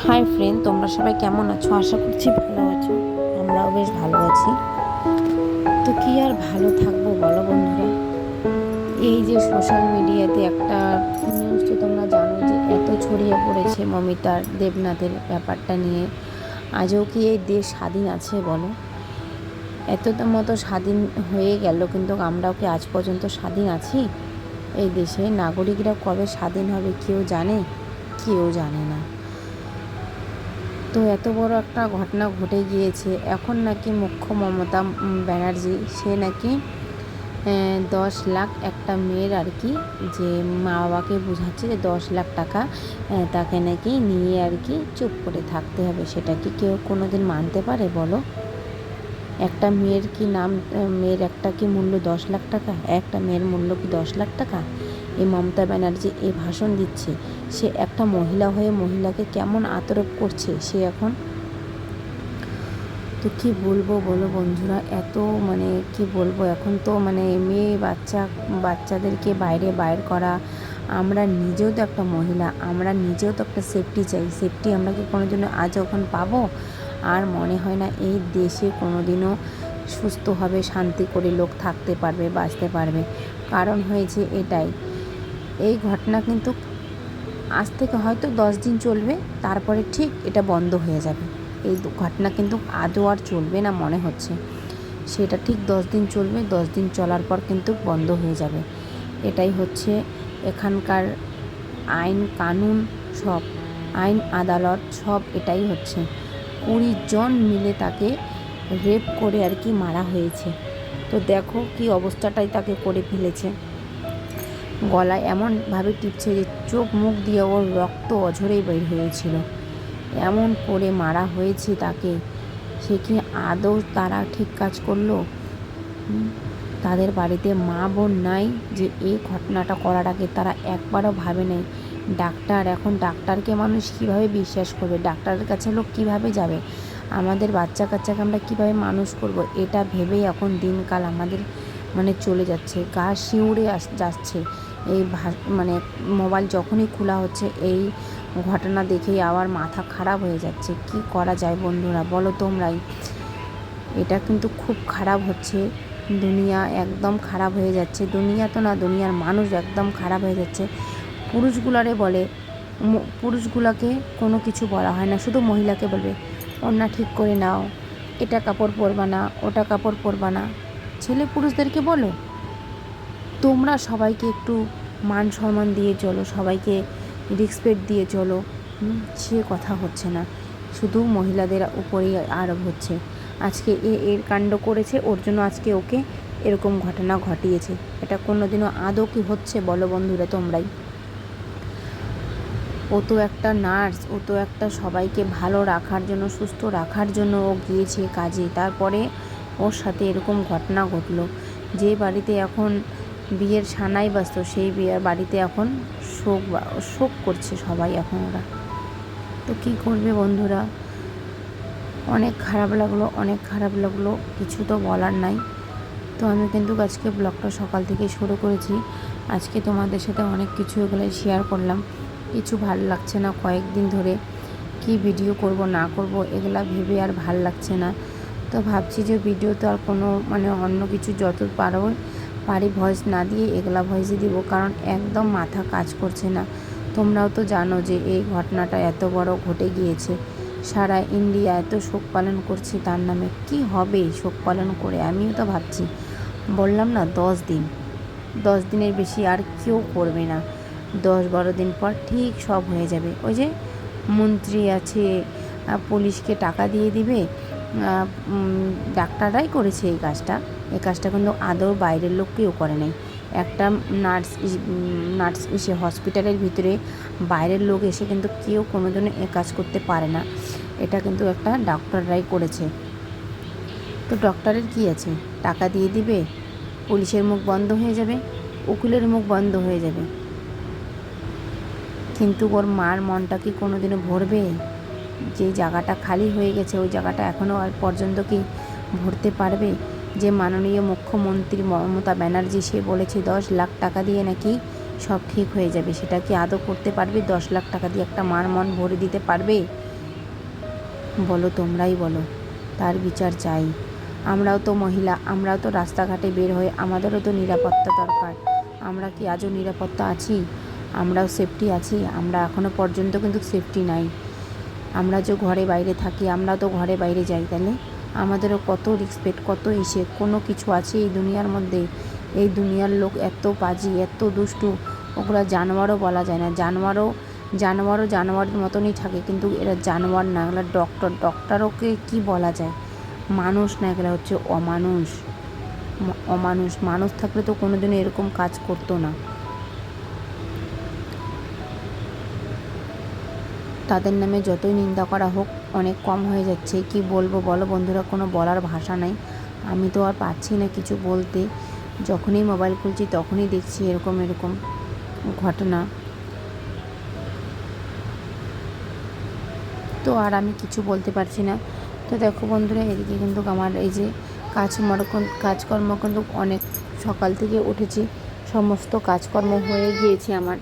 Hi friend, তোমরা সবাই কেমন আছো? আশা করছি ভালো আছো। আমরাও বেশ ভালো আছি। তো কি আর ভালো থাকবো বলো বন্ধুরা। এই যে সোশ্যাল মিডিয়াতে একটা নিউজ তো তোমরা জানো যে এত ছড়িয়ে পড়েছে মমিতার দেবনাথের ব্যাপারটা নিয়ে। আজও কি এই দেশ স্বাধীন আছে বলো? এত মতো স্বাধীন হয়ে গেল, কিন্তু আমরাও কি আজ পর্যন্ত স্বাধীন আছি? এই দেশে নাগরিকরা কবে স্বাধীন হবে কেউ জানে? কেউ জানে না। তো এত বড় একটা ঘটনা ঘটে গিয়েছে। এখন নাকি মুখ্য মমতা ব্যানার্জি সে নাকি 10 লাখ একটা মেয়ের আর কি, যে মা বাবাকে বোঝাচ্ছে যে 10 লাখ টাকা তাকে নাকি নিয়ে আর কি চুপ করে থাকতে হবে। সেটা কি কেউ কোনো দিন মানতে পারে বলো? একটা মেয়ের কি নাম, মেয়ের একটা কি মূল্য 10 লাখ টাকা? একটা মেয়ের মূল্য কি 10 লাখ টাকা? এই মমতা ব্যানার্জি এই ভাষণ দিচ্ছে, সে একটা মহিলা হয়ে মহিলাকে কেমন আতরোপ করছে সে এখন। তো কী বলবো বলো বন্ধুরা, এত মানে কি বলবো, এখন তো মানে মেয়ে বাচ্চাদেরকে বাইর করা। আমরা নিজেও তো একটা মহিলা, আমরা নিজেও তো একটা সেফটি চাই। সেফটি আমরা কি কোনো দিনও আজ এখন পাবো? আর মনে হয় না এই দেশে কোনো দিনও সুস্থভাবে শান্তি করে লোক থাকতে পারবে, বাঁচতে পারবে। কারণ হয়েছে এটাই, এই ঘটনা কিন্তু আজ থেকে হয়তো 10 দিন চলবে, তারপরে ঠিক এটা বন্ধ হয়ে যাবে। এই ঘটনা কিন্তু আদৌ আর চলবে না মনে হচ্ছে। সেটা ঠিক 10 দিন চলবে, 10 দিন চলার পর কিন্তু বন্ধ হয়ে যাবে। এটাই হচ্ছে এখানকার আইন কানুন, সব আইন আদালত সব এটাই হচ্ছে। 20 জন মিলে তাকে রেপ করে আর কি মারা হয়েছে। তো দেখো কি অবস্থাটাই তাকে করে ফেলেছে। গলায় এমনভাবে টিপছে যে চোখ মুখ দিয়ে ওর রক্ত অঝরেই বের হয়েছিল। এমন করে মারা হয়েছে তাকে। সে কি আদৌ তারা ঠিক কাজ করলো? তাদের বাড়িতে মা বোন নাই যে এই ঘটনাটা করার আগে তারা একবারও ভাবে নাই? এখন ডাক্তারকে মানুষ কীভাবে বিশ্বাস করবে? ডাক্তারের কাছে লোক কীভাবে যাবে? আমাদের বাচ্চা কাচ্চাকে আমরা কীভাবে মানুষ করব? এটা ভেবেই এখন দিনকাল আমাদের মানে চলে যাচ্ছে, গা শিউরে যাচ্ছে। এই মানে মোবাইল যখনই খোলা হচ্ছে এই ঘটনা দেখেই আবার মাথা খারাপ হয়ে যাচ্ছে। কি করা যায় বন্ধুরা বলো তোমরাই? এটা কিন্তু খুব খারাপ হচ্ছে। দুনিয়া একদম খারাপ হয়ে যাচ্ছে। দুনিয়া তো না, দুনিয়ার মানুষ একদম খারাপ হয়ে যাচ্ছে। পুরুষগুলাকে কোনো কিছু বলা হয় না, শুধু মহিলাকে বলবে ওড়না ঠিক করে নাও, এটা কাপড় পরবা না, ওটা কাপড় পরবা না। ছেলে পুরুষদেরকে বলো তোমরা সবাইকে একটু মান সম্মান দিয়ে চলো, সবাইকে রেসপেক্ট দিয়ে চলো। সে কথা হচ্ছে না, শুধু মহিলাদের উপরেই আরোপ হচ্ছে। আজকে এর কাণ্ড করেছে, ওর জন্য আজকে ওকে এরকম ঘটনা ঘটিয়েছে। এটা কোনো দিনও আদৌ কি হচ্ছে বলো বন্ধুরা তোমরাই? ও তো একটা নার্স, ও তো একটা সবাইকে ভালো রাখার জন্য, সুস্থ রাখার জন্য ও গিয়েছে কাজে। তারপরে ওর সাথে এরকম ঘটনা ঘটলো। যে বাড়িতে এখন বিয়ের সানাই বাজত, সেই বিয়ের বাড়িতে এখন শোক করছে সবাই এখন ওরা। তো কী করবে বন্ধুরা, অনেক খারাপ লাগলো, কিছু তো বলার নাই। তো আমি কিন্তু আজকে ব্লগটা সকাল থেকে শুরু করেছি। আজকে তোমাদের সাথে অনেক কিছু এগুলো শেয়ার করলাম। কিছু ভালো লাগছে না, কয়েকদিন ধরে কি ভিডিও করব না করব এগুলা ভেবে আর ভাল লাগছে না। তো ভাবছি যে ভিডিও তো আর কোনো মানে অন্য কিছু যত পারি ভয়েস না দিয়ে এগুলা ভয়েসই দিব, কারণ একদম মাথা কাজ করছে না। তোমরাও তো জানো যে এই ঘটনাটা এত বড় ঘটে গিয়েছে, সারা ইন্ডিয়া এত শোক পালন করছে তার নামে। কি হবে শোক পালন করে? আমিও তো ভাবছি, বললাম না 10 দিন, 10 দিনের বেশি আর কেউ করবে না। 10-12 দিন পর ঠিক সব হয়ে যাবে। ওই যে মন্ত্রী আছে, পুলিশকে টাকা দিয়ে দিবে, ডাক্তাররাই করেছে এই কাজটা। এই কাজটা কিন্তু আদৌ বাইরের লোক কেউ করে নাই। একটা নার্স এসে হসপিটালের ভিতরে বাইরের লোক এসে কিন্তু কেউ কোনো দিনও এ কাজ করতে পারে না। এটা কিন্তু একটা ডক্টররাই করেছে। তো ডক্টরের কী আছে, টাকা দিয়ে দিবে, পুলিশের মুখ বন্ধ হয়ে যাবে, উকিলের মুখ বন্ধ হয়ে যাবে। কিন্তু ওর মার মনটা কি কোনো দিনও ভরবে? যে জায়গাটা খালি হয়ে গেছে ওই জায়গাটা এখনও আর পর্যন্ত কি ভরতে পারবে? যে মাননীয় মুখ্যমন্ত্রী মমতা ব্যানার্জি সে বলেছে 10 লাখ টাকা দিয়ে নাকি সব ঠিক হয়ে যাবে, সেটা কি আদৌ করতে পারবে? 10 লাখ টাকা দিয়ে একটা মার মন ভরে দিতে পারবে? বলো, তোমরাই বলো, তার বিচার চাই। আমরাও তো মহিলা, আমরাও তো রাস্তাঘাটে বের হয়ে আমাদেরও তো নিরাপত্তা দরকার। আমরা কি আজও নিরাপত্তা আছি? আমরাও সেফটি আছি? আমরা এখনও পর্যন্ত কিন্তু সেফটি নাই। আমরা যে ঘরে বাইরে থাকি, আমরা তো ঘরে বাইরে যাই, তাহলে আমাদেরও কত রেসপেক্ট, কত এসে কোনো কিছু আছে এই দুনিয়ার মধ্যে? এই দুনিয়ার লোক এত বাজি, এত দুষ্টু, ওগুলা জানোয়ারও বলা যায় না। জানোয়ারও জানোয়ারের মতনই থাকে, কিন্তু এরা জানোয়ার না, এগুলো ডক্টরকে কি বলা যায়? মানুষ না, এগুলো হচ্ছে অমানুষ। মানুষ থাকলে তো কোনোদিনও এরকম কাজ করতো না। তাদের নামে যতই নিন্দা করা হোক অনেক কম হয়ে যাচ্ছে। কি বলবো বলো বন্ধুরা, কোনো বলার ভাষা নাই। আমি তো আর পাচ্ছি না কিছু বলতে। যখনই মোবাইল খুলছি তখনই দেখছি এরকম ঘটনা। তো আর আমি কিছু বলতে পারছি না। তো দেখো বন্ধুরা, এদিকে কিন্তু আমার এই যে কাজকর্ম কিন্তু অনেক সকাল থেকে উঠেছি, সমস্ত কাজকর্ম হয়ে গিয়েছে আমার।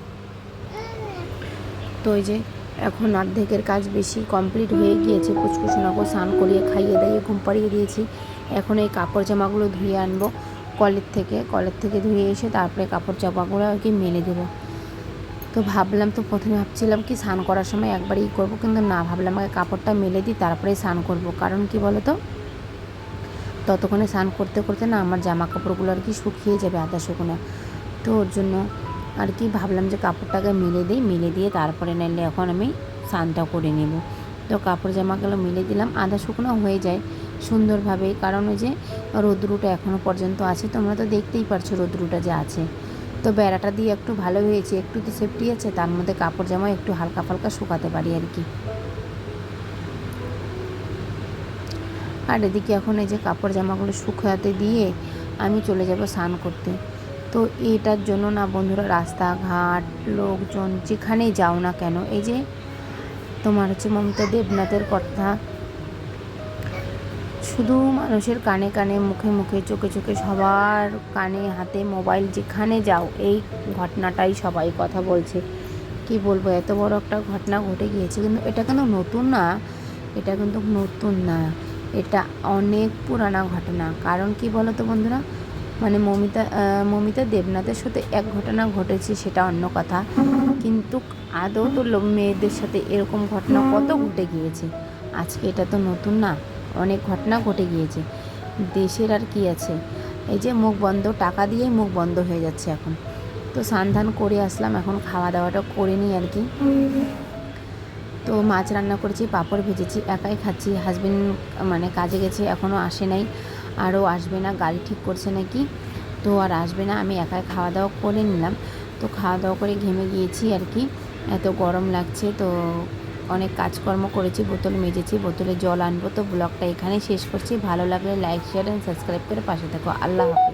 তো এই যে এখন অর্ধেকের কাজ বেশি কমপ্লিট হয়ে গিয়েছে। পুচকুসোনাকে স্নান করিয়ে খাইয়ে দাইয়ে ঘুম পাড়িয়ে দিয়েছি। এখন এই কাপড় জামাগুলো ধুয়ে আনবো কলের থেকে ধুয়ে এসে তারপরে কাপড় জামাগুলো আর কি মেলে দেবো। তো প্রথমে ভাবছিলাম কি স্নান করার সময় একবারই করবো, কিন্তু না, ভাবলাম আগে কাপড়টা মেলে দিই তারপরে স্নান করবো। কারণ কি বলো তো, ততক্ষণে স্নান করতে করতে না আমার জামা কাপড়গুলো আর কি শুকিয়ে যাবে আধা শুকনো। তো ওর জন্য আর কি ভাবলাম যে কাপড়টাকে মেলে দিয়ে তারপরে নাইলে এখন আমি স্নানটা করে নেব। তো কাপড় জামাগুলো মেলে দিলাম, আধা শুকনো হয়ে যায় সুন্দরভাবে। কারণ ওই যে রোদ্রুটা এখনও পর্যন্ত আছে, তোমরা তো দেখতেই পারছো রোদ্রুটা যে আছে। তো বেড়াটা দিয়ে একটু ভালো হয়েছে, একটু তো সেফটি আছে, তার মধ্যে কাপড় জামা একটু হালকা ফালকা শুকাতে পারি আর কি। আর এদিকে এখন এই যে কাপড় জামাগুলো শুকাতে দিয়ে আমি চলে যাব স্নান করতে। তো এটার জন্য না বন্ধুরা, রাস্তাঘাট লোকজন যেখানেই যাও না কেন, এই যে তোমার হচ্ছে মমতা দেবনাথের কথা শুধু মানুষের কানে কানে, মুখে মুখে, চোখে চোখে, সবার কানে হাতে মোবাইল, যেখানে যাও এই ঘটনাটাই সবাই কথা বলছে। কি বলবো, এত বড় একটা ঘটনা ঘটে গিয়েছে, কিন্তু এটা কিন্তু নতুন না, এটা অনেক পুরানা ঘটনা। কারণ কি বলো তো বন্ধুরা, মানে মমিতা দেবনাথের সাথে এক ঘটনা ঘটেছে সেটা অন্য কথা, কিন্তু আদৌ তো মেয়েদের সাথে এরকম ঘটনা কত ঘটে গিয়েছে। আজকে এটা তো নতুন না, অনেক ঘটনা ঘটে গিয়েছে দেশের। আর কি আছে, এই যে মুখ বন্ধ, টাকা দিয়ে মুখ বন্ধ হয়ে যাচ্ছে এখন। তো স্নান করে আসলাম, এখন খাওয়া দাওয়াটা করে নিই আর কি। তো মাছ রান্না করেছি, পাঁপড় ভেজেছি, একাই খাচ্ছি। হাজবেন্ড মানে কাজে গেছে, এখনও আসে নাই, আরও আসবে না, গাড়ি ঠিক করছে নাকি, তো আর আসবে না। আমি একাই খাওয়া দাওয়া করে নিলাম। তো খাওয়া দাওয়া করে ঘেমে গিয়েছি আর কি, এত গরম লাগছে। তো অনেক কাজকর্ম করেছি, বোতল মেজেছি, বোতলে জল আনবো। তো ব্লগটা এখানেই শেষ করছি। ভালো লাগলে লাইক, শেয়ার অ্যান্ড সাবস্ক্রাইব করে পাশে থাকো। আল্লাহ হাফেজ।